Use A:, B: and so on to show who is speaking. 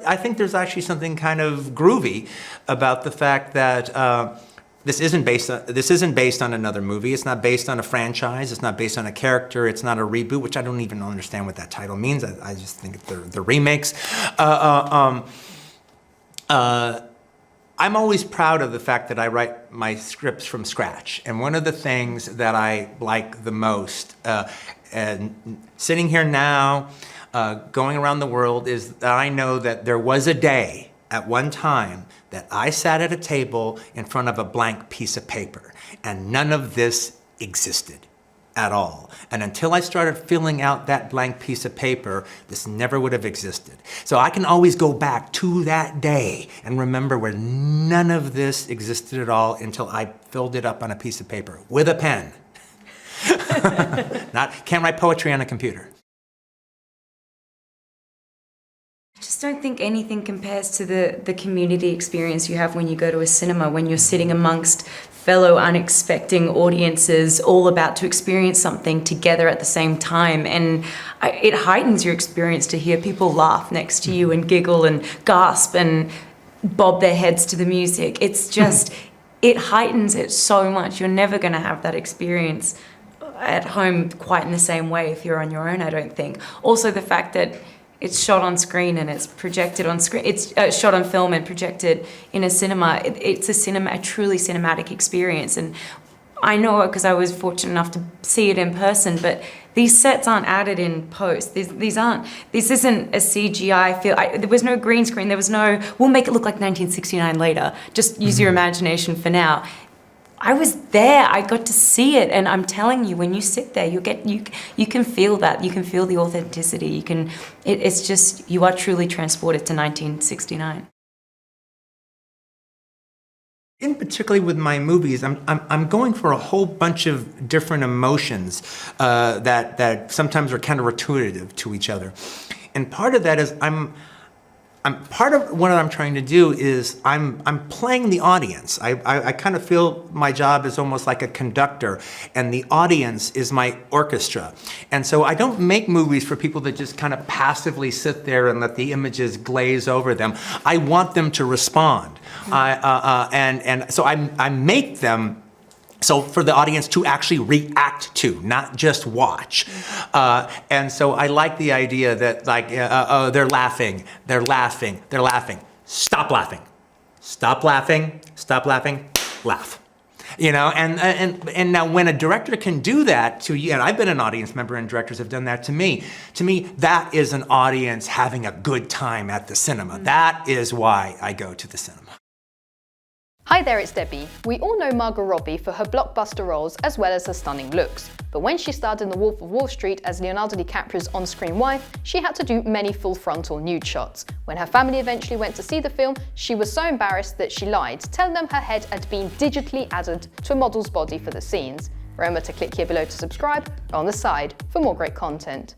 A: I think there's actually something kind of groovy about the fact that this isn't based on another movie. It's not based on a franchise. It's not based on a character. It's not a reboot, which I don't even understand what that title means. I just think they're remakes. I'm always proud of the fact that I write my scripts from scratch. And one of the things that I like the most, and sitting here now, going around the world, is that I know that there was a day at one time that I sat at a table in front of a blank piece of paper, and none of this existed at all. And until I started filling out that blank piece of paper, this never would have existed. So I can always go back to that day and remember where none of this existed at all until I filled it up on a piece of paper with a pen. Can't write poetry on a computer.
B: I just don't think anything compares to the community experience you have when you go to a cinema, when you're sitting amongst fellow unexpecting audiences all about to experience something together at the same time. And it heightens your experience to hear people laugh next to you and giggle and gasp and bob their heads to the music. It's just, it heightens it so much. You're never going to have that experience at home quite in the same way if you're on your own, I don't think. Also the fact that it's shot on screen and it's projected on screen. It's shot on film and projected in a cinema. It's a truly cinematic experience. And I know it because I was fortunate enough to see it in person, but these sets aren't added in post. This isn't a CGI feel. There was no green screen. There was no, we'll make it look like 1969 later. Just use your imagination for now. I was there, I got to see it, and I'm telling you, when you sit there, you can feel that, you can feel the authenticity, it's just, you are truly transported to 1969.
A: In particularly with my movies, I'm going for a whole bunch of different emotions that sometimes are counterintuitive to each other. And part of that is part of what I'm trying to do is I'm playing the audience. I kind of feel my job is almost like a conductor, and the audience is my orchestra. And so I don't make movies for people that just kind of passively sit there and let the images glaze over them. I want them to respond. And so I make them so for the audience to actually react to, not just watch. And so I like the idea that they're laughing, they're laughing, they're laughing. Stop laughing. Stop laughing, stop laughing, laugh. You know, and now when a director can do that to you, and I've been an audience member and directors have done that to me that is an audience having a good time at the cinema. That is why I go to the cinema.
C: Hi there, it's Debbie. We all know Margot Robbie for her blockbuster roles as well as her stunning looks. But when she starred in The Wolf of Wall Street as Leonardo DiCaprio's on-screen wife, she had to do many full-frontal nude shots. When her family eventually went to see the film, she was so embarrassed that she lied, telling them her head had been digitally added to a model's body for the scenes. Remember to click here below to subscribe or on the side for more great content.